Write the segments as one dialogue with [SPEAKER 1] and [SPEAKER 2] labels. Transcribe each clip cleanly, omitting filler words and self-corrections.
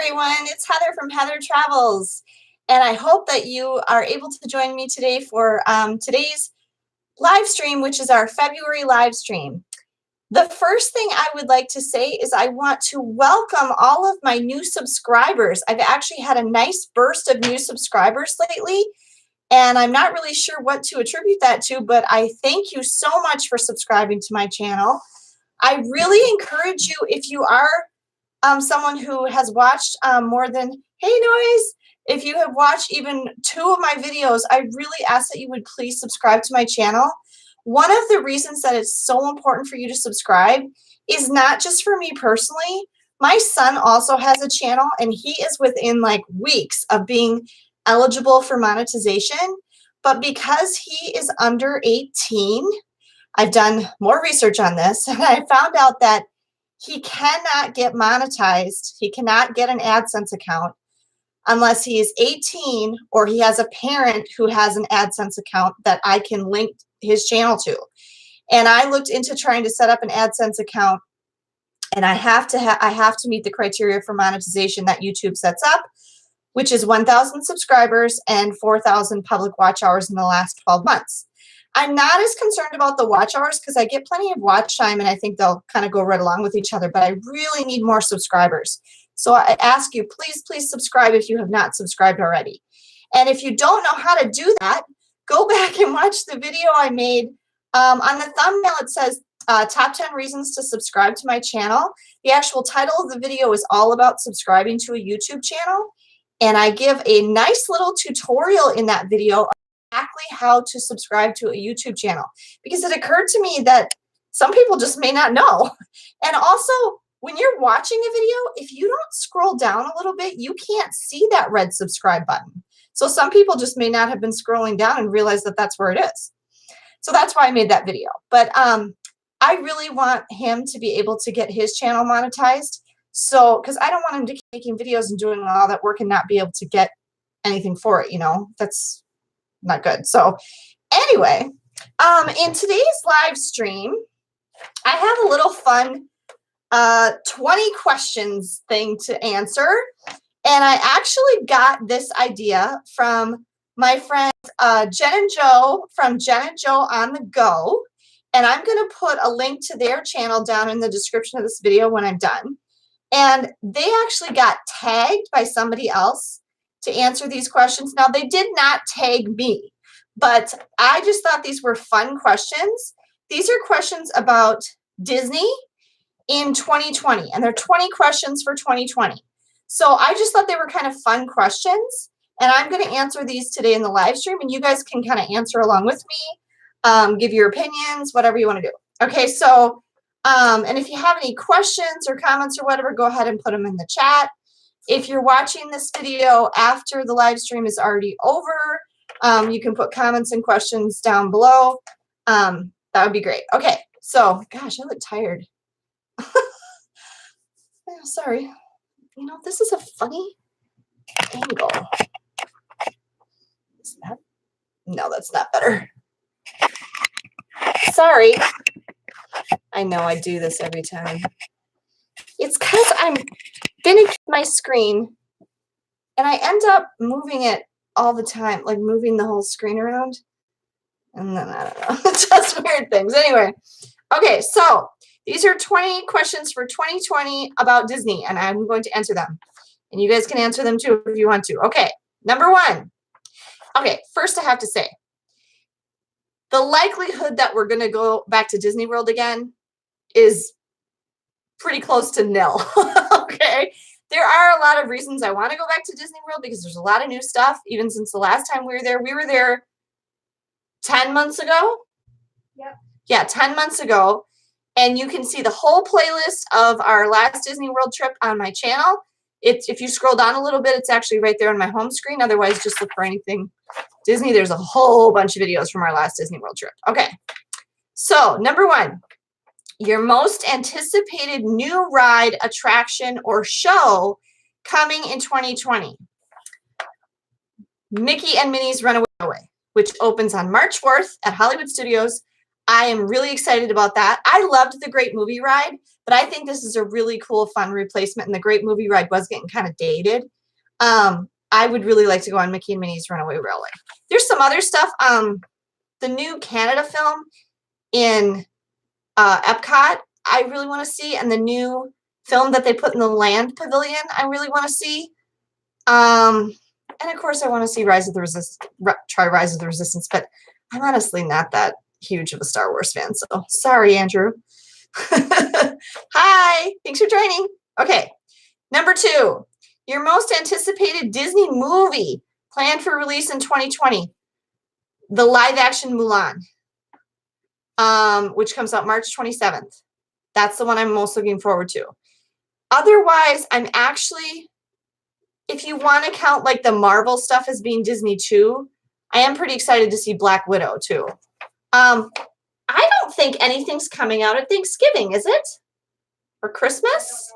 [SPEAKER 1] everyone. It's Heather from Heather Travels, and I hope that you are able to join me today for today's live stream, which is our February live stream. The first thing I would like to say is I want to welcome all of my new subscribers. I've actually had a nice burst of new subscribers lately, and I'm not really sure what to attribute that to, but I thank you so much for subscribing to my channel. I really encourage you, if you are someone who has watched more than, hey Noise, if you have watched even 2 of my videos, I really ask that you would please subscribe to my channel. One of the reasons that it's so important for you to subscribe is not just for me personally. My son also has a channel, and he is within like weeks of being eligible for monetization. But because he is under 18, I've done more research on this, and I found out that he cannot get monetized. He cannot get an AdSense account unless he is 18 or he has a parent who has an AdSense account that I can link his channel to. And I looked into trying to set up an AdSense account, and I have to meet the criteria for monetization that YouTube sets up, which is 1,000 subscribers and 4,000 public watch hours in the last 12 months. I'm not as concerned about the watch hours because I get plenty of watch time, and I think they'll kind of go right along with each other, but I really need more subscribers. So I ask you, please subscribe if you have not subscribed already. And if you don't know how to do that, go back and watch the video I made. On the thumbnail, it says top 10 reasons to subscribe to my channel. The actual title of the video is all about subscribing to a YouTube channel. And I give a nice little tutorial in that video exactly how to subscribe to a YouTube channel, because it occurred to me that some people just may not know. And also, when you're watching a video, if you don't scroll down a little bit, you can't see that red subscribe button. So some people just may not have been scrolling down and realize that that's where it is. So that's why I made that video. But I really want him to be able to get his channel monetized. So, because I don't want him to keep making videos and doing all that work and not be able to get anything for it, you know, that's not good. So anyway, in today's live stream, I have a little fun 20 questions thing to answer. And I actually got this idea from my friends Jen and Joe from Jen and Joe on the Go. And I'm going to put a link to their channel down in the description of this video when I'm done. And they actually got tagged by somebody else to answer these questions. Now, they did not tag me, but I just thought these were fun questions. These are questions about Disney in 2020, and they're 20 questions for 2020. So I just thought they were kind of fun questions, and I'm going to answer these today in the live stream, and you guys can kind of answer along with me, give your opinions, whatever you want to do. Okay, so, and if you have any questions or comments or whatever, go ahead and put them in the chat. If you're watching this video after the live stream is already over, you can put comments and questions down below. That would be great. Okay, so, gosh, I look tired. Sorry. You know, this is a funny angle. Is that? No, that's not better. Sorry. I know I do this every time. It's because I'm finished my screen, and I end up moving it all the time, like moving the whole screen around. And then, I don't know, it does weird things. Anyway, okay, so these are 20 questions for 2020 about Disney, and I'm going to answer them. And you guys can answer them too if you want to. Okay, number 1. Okay, first I have to say, the likelihood that we're going to go back to Disney World again is pretty close to nil. Okay, there are a lot of reasons I want to go back to Disney World because there's a lot of new stuff, even since the last time we were there. We were there 10 months ago. Yep. Yeah, 10 months ago. And you can see the whole playlist of our last Disney World trip on my channel. If you scroll down a little bit, it's actually right there on my home screen. Otherwise, just look for anything Disney. There's a whole bunch of videos from our last Disney World trip. Okay, so number 1, your most anticipated new ride, attraction, or show coming in 2020. Mickey and Minnie's Runaway, which opens on March 4th at Hollywood Studios. I am really excited about that. I loved the Great Movie Ride, but I think this is a really cool, fun replacement, and the Great Movie Ride was getting kind of dated. I would really like to go on Mickey and Minnie's Runaway Railway. There's some other stuff. The new Canada film in Epcot, I really want to see, and the new film that they put in the Land Pavilion, I really want to see. And of course, I want to see try Rise of the Resistance, but I'm honestly not that huge of a Star Wars fan, so sorry, Andrew. Hi, thanks for joining. Okay, number 2, your most anticipated Disney movie planned for release in 2020, the live-action Mulan, which comes out March 27th. That's the one I'm most looking forward to. Otherwise, I'm actually, if you want to count like the Marvel stuff as being Disney too, I am pretty excited to see Black Widow too. I don't think anything's coming out at Thanksgiving, is it? Or Christmas?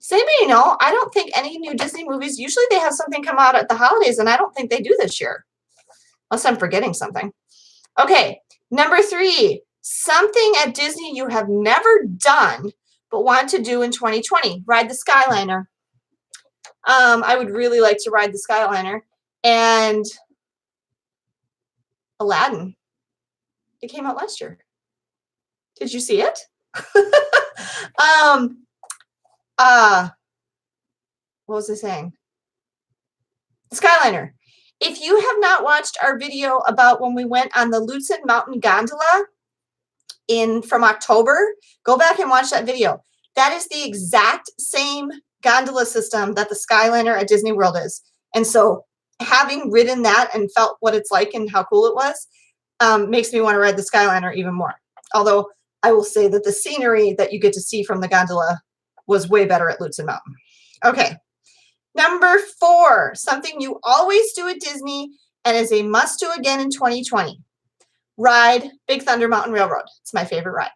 [SPEAKER 1] Does anybody know? I don't think any new Disney movies, usually they have something come out at the holidays, and I don't think they do this year. Unless I'm forgetting something. Okay, number 3, something at Disney you have never done but want to do in 2020. Ride the Skyliner. I would really like to ride the Skyliner. And Aladdin. It came out last year. Did you see it? What was I saying? The Skyliner. If you have not watched our video about when we went on the Lutsen Mountain Gondola from October, go back and watch that video. That is the exact same gondola system that the Skyliner at Disney World is. And so having ridden that and felt what it's like and how cool it was, makes me want to ride the Skyliner even more. Although I will say that the scenery that you get to see from the gondola was way better at Lutsen Mountain. Okay. Number 4, something you always do at Disney and is a must do again in 2020. Ride Big Thunder Mountain Railroad. It's my favorite ride.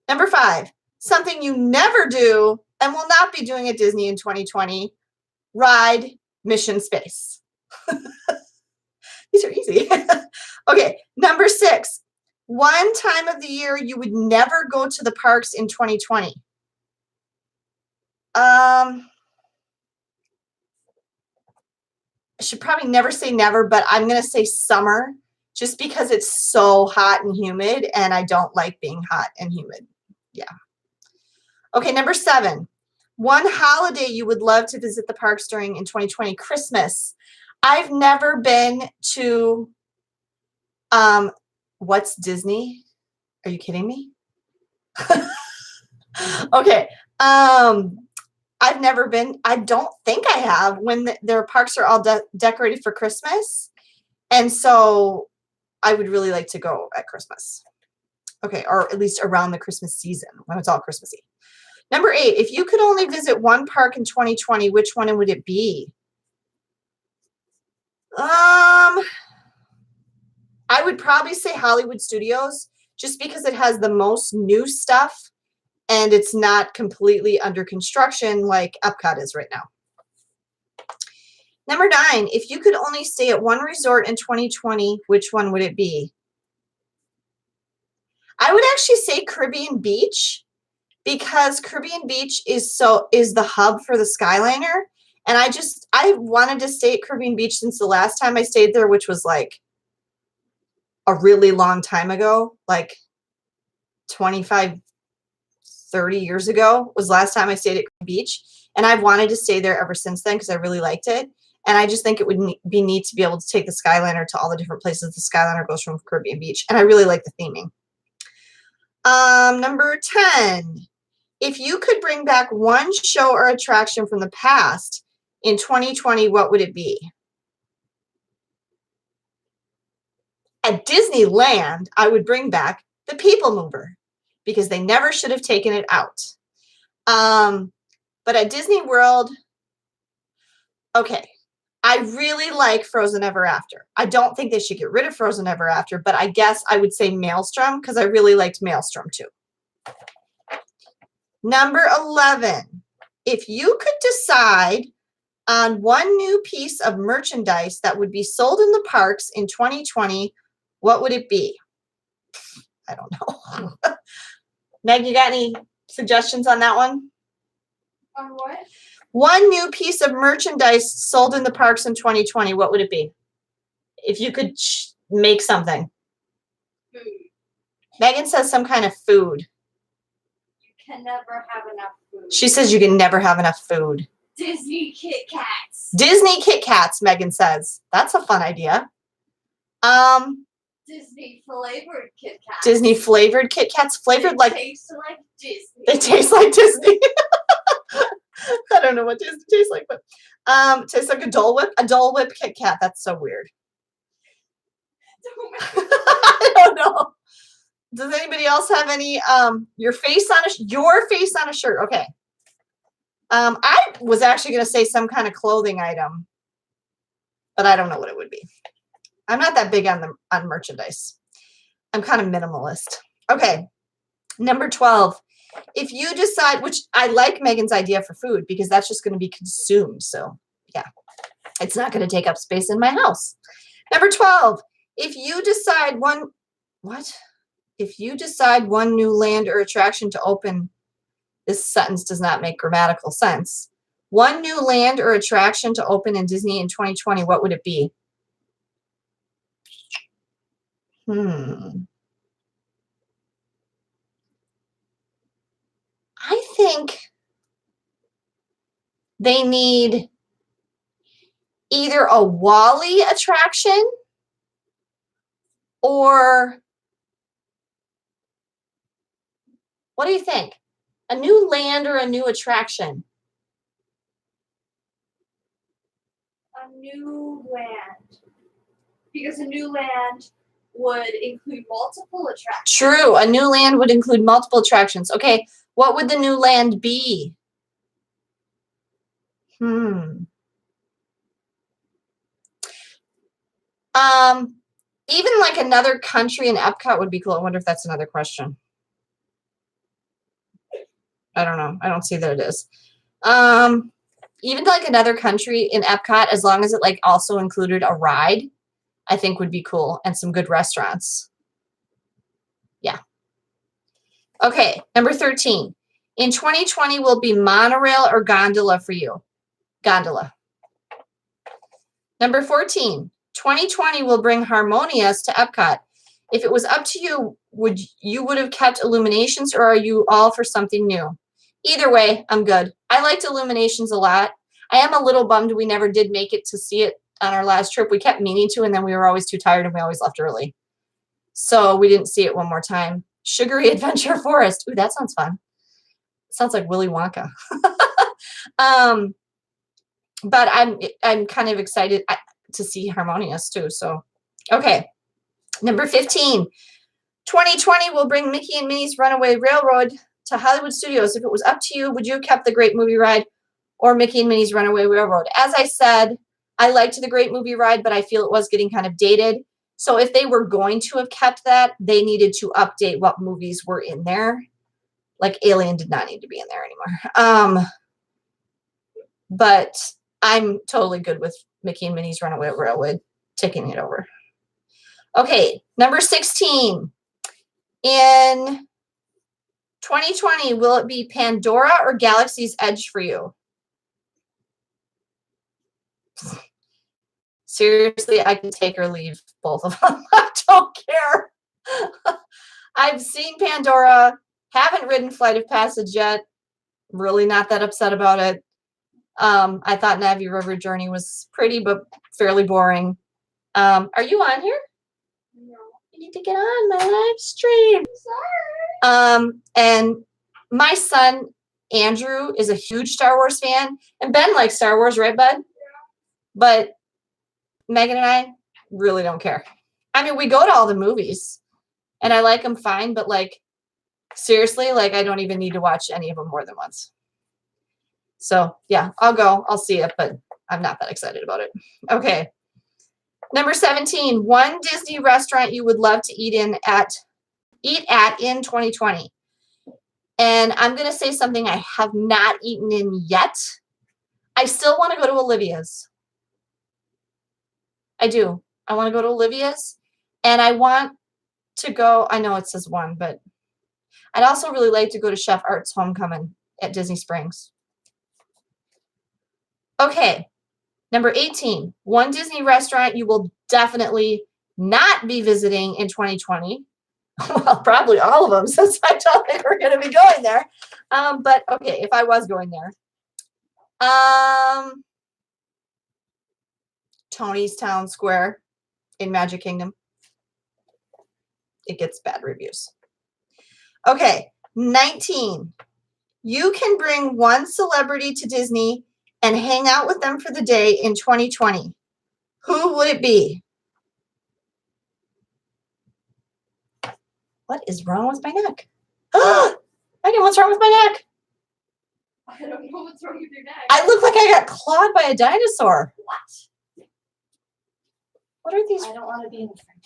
[SPEAKER 1] Number 5, something you never do and will not be doing at Disney in 2020. Ride Mission Space. These are easy. Okay, number 6, one time of the year you would never go to the parks in 2020. I should probably never say never, but I'm going to say summer just because it's so hot and humid, and I don't like being hot and humid. Yeah. Okay, number 7, one holiday you would love to visit the parks during in 2020, Christmas. I've never been to, what's Disney? Are you kidding me? Okay. I've never been, I don't think I have, when their parks are all decorated for Christmas. And so I would really like to go at Christmas. Okay, or at least around the Christmas season when it's all Christmassy. Number 8, if you could only visit one park in 2020, which one would it be? I would probably say Hollywood Studios, just because it has the most new stuff and it's not completely under construction like Epcot is right now. Number 9, if you could only stay at one resort in 2020, which one would it be? I would actually say Caribbean Beach, because Caribbean Beach is the hub for the Skyliner. And I wanted to stay at Caribbean Beach since the last time I stayed there, which was like a really long time ago, like 25, 30 years ago was last time I stayed at Caribbean Beach. And I've wanted to stay there ever since then because I really liked it. And I just think it would be neat to be able to take the Skyliner to all the different places the Skyliner goes from Caribbean Beach. And I really like the theming. Number 10, if you could bring back one show or attraction from the past in 2020, what would it be? At Disneyland, I would bring back the People Mover because they never should have taken it out. But at Disney World, okay, I really like Frozen Ever After. I don't think they should get rid of Frozen Ever After, but I guess I would say Maelstrom because I really liked Maelstrom too. Number 11, if you could decide on one new piece of merchandise that would be sold in the parks in 2020, what would it be? I don't know. Meg, you got any suggestions on that one?
[SPEAKER 2] On what?
[SPEAKER 1] One new piece of merchandise sold in the parks in 2020, what would it be? If you could make something.
[SPEAKER 2] Food.
[SPEAKER 1] Megan says some kind of food.
[SPEAKER 2] You can never have enough food.
[SPEAKER 1] She says you can never have enough food.
[SPEAKER 2] Disney Kit Kats.
[SPEAKER 1] Disney Kit Kats, Megan says. That's a fun idea.
[SPEAKER 2] Disney flavored Kit Kats.
[SPEAKER 1] Disney flavored Kit Kats, flavored like
[SPEAKER 2] taste like Disney.
[SPEAKER 1] They taste like Disney. I don't know what Disney tastes like, but tastes like a Dole Whip. A Dole Whip Kit Kat. That's so weird. I don't know. Does anybody else have any your face on a shirt? Okay. I was actually going to say some kind of clothing item, but I don't know what it would be. I'm not that big on merchandise. I'm kind of minimalist. Okay. Number 12. If you decide, which I like Megan's idea for food because that's just going to be consumed. So yeah, it's not going to take up space in my house. Number 12. If you decide one new land or attraction to open, this sentence does not make grammatical sense. One new land or attraction to open in Disney in 2020, what would it be? I think they need either a WALL-E attraction or what do you think? A new land or a new attraction?
[SPEAKER 2] A new land. Because a new land would include multiple attractions.
[SPEAKER 1] True. A new land would include multiple attractions. Okay. What would the new land be? Even like another country in Epcot would be cool. I wonder if that's another question. I don't know. I don't see that it is. Even like another country in Epcot, as long as it like also included a ride, I think would be cool, and some good restaurants. Yeah. Okay, number 13. In 2020 will be monorail or gondola for you? Gondola. Number 14. 2020 will bring Harmonious to Epcot. If it was up to you, would have kept Illuminations, or are you all for something new? Either way, I'm good. I liked Illuminations a lot. I am a little bummed we never did make it to see it on our last trip. We kept meaning to, and then we were always too tired, and we always left early. So we didn't see it one more time. Sugary Adventure Forest. Ooh, that sounds fun. Sounds like Willy Wonka. But I'm kind of excited to see Harmonious too. So, okay. Number 15. 2020 will bring Mickey and Minnie's Runaway Railroad to Hollywood Studios. If it was up to you, would you have kept the Great Movie Ride or Mickey and Minnie's Runaway Railroad? As I said, I liked the Great Movie Ride, but I feel it was getting kind of dated. So if they were going to have kept that, they needed to update what movies were in there. Like Alien did not need to be in there anymore. But I'm totally good with Mickey and Minnie's Runaway Railroad taking it over. Okay, number 16. In 2020, will it be Pandora or Galaxy's Edge for you? Seriously, I can take or leave both of them. I don't care. I've seen Pandora, haven't ridden Flight of Passage yet. Really not that upset about it. I thought Navi River Journey was pretty, but fairly boring. Are you on here?
[SPEAKER 2] No.
[SPEAKER 1] You need to get on my live stream.
[SPEAKER 2] I'm sorry.
[SPEAKER 1] And my son, Andrew, is a huge Star Wars fan. And Ben likes Star Wars, right, Bud? Yeah. But Megan and I really don't care. I mean, we go to all the movies, and I like them fine, but, like, seriously, like, I don't even need to watch any of them more than once. So, yeah, I'll go. I'll see it, but I'm not that excited about it. Okay. Number 17, one Disney restaurant you would love to eat at in 2020. And I'm going to say something I have not eaten in yet. I still want to go to Olivia's. I do. I want to go to Olivia's. And I want to go, I know it says one, but I'd also really like to go to Chef Art's Homecoming at Disney Springs. Okay, number 18, one Disney restaurant you will definitely not be visiting in 2020. Well, probably all of them, since I don't think we're going to be going there. But okay, if I was going there. Tony's Town Square in Magic Kingdom. It gets bad reviews. Okay, 19. You can bring one celebrity to Disney and hang out with them for the day in 2020. Who would it be? What is wrong with my neck? Megan, what's wrong with my neck?
[SPEAKER 2] I don't know what's wrong with your neck.
[SPEAKER 1] I look like I got clawed by a dinosaur.
[SPEAKER 2] What?
[SPEAKER 1] What are these?
[SPEAKER 2] I don't want to be in the frame.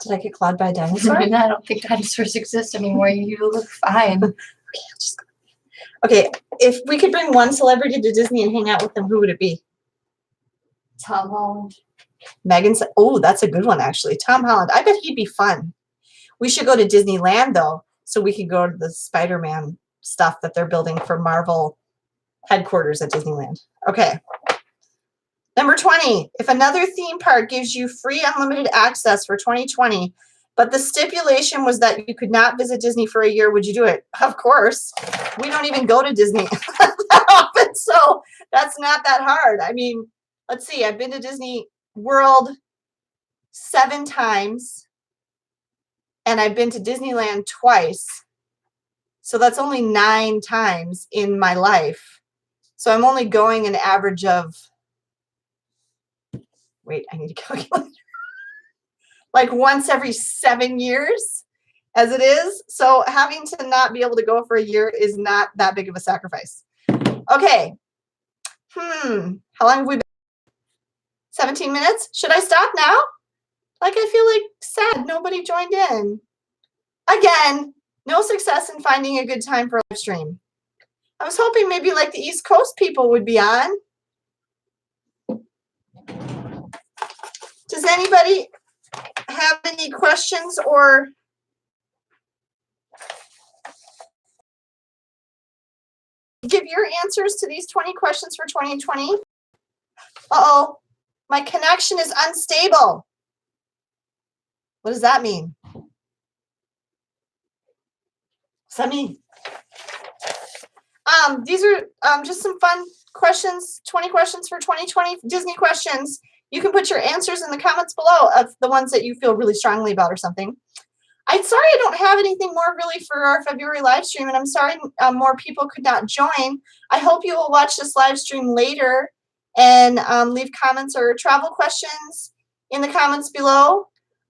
[SPEAKER 1] Did I get clawed by a dinosaur?
[SPEAKER 3] I don't think dinosaurs exist anymore. You look fine.
[SPEAKER 1] Okay, if we could bring one celebrity to Disney and hang out with them, who would it be?
[SPEAKER 2] Tom Holland.
[SPEAKER 1] Megan said, oh, that's a good one, actually. Tom Holland. I bet he'd be fun. We should go to Disneyland, though, so we could go to the Spider-Man stuff that they're building for Marvel headquarters at Disneyland. Okay. Number 20. If another theme park gives you free unlimited access for 2020, but the stipulation was that you could not visit Disney for a year, would you do it? Of course. We don't even go to Disney that often, so that's not that hard. I mean, let's see. I've been to Disney World 7 times, and I've been to Disneyland twice. So that's only 9 times in my life. So I'm only going an average of, wait, I need to calculate. Like once every 7 years as it is. So having to not be able to go for a year is not that big of a sacrifice. Okay. How long have we been? 17 minutes? Should I stop now? Like, I feel like sad nobody joined in. Again, no success in finding a good time for a live stream. I was hoping maybe like the East Coast people would be on. Does anybody have any questions or give your answers to these 20 questions for 2020? Uh-oh, my connection is unstable. What does that mean? What's that mean? These are just some fun questions, 20 questions for 2020 Disney questions. You can put your answers in the comments below of the ones that you feel really strongly about or something. I'm sorry I don't have anything more really for our February live stream, and I'm sorry more people could not join. I hope you will watch this live stream later and leave comments or travel questions in the comments below.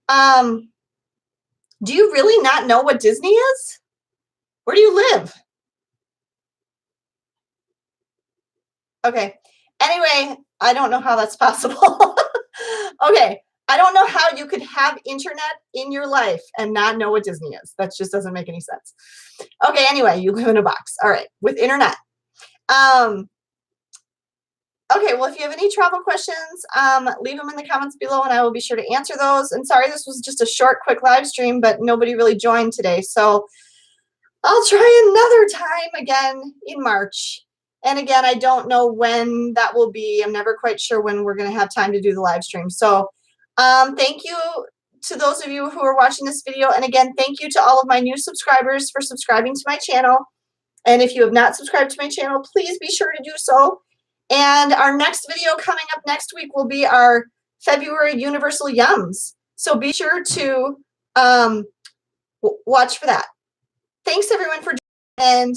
[SPEAKER 1] Do you really not know what Disney is? Where do you live? Okay. Anyway, I don't know how that's possible. Okay. I don't know how you could have internet in your life and not know what Disney is. That just doesn't make any sense. Okay. Anyway, you live in a box. All right. With internet. Okay. Well, if you have any travel questions, leave them in the comments below and I will be sure to answer those. And sorry, this was just a short, quick live stream, but nobody really joined today. So I'll try another time again in March. And again, I don't know when that will be. I'm never quite sure when we're going to have time to do the live stream. So thank you to those of you who are watching this video. And again, thank you to all of my new subscribers for subscribing to my channel. And if you have not subscribed to my channel, please be sure to do so. And our next video coming up next week will be our February Universal Yums. So be sure to watch for that. Thanks everyone for joining, and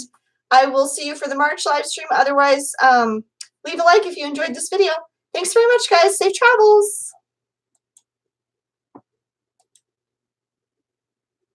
[SPEAKER 1] I will see you for the March live stream. Otherwise, leave a like if you enjoyed this video. Thanks very much, guys. Safe travels.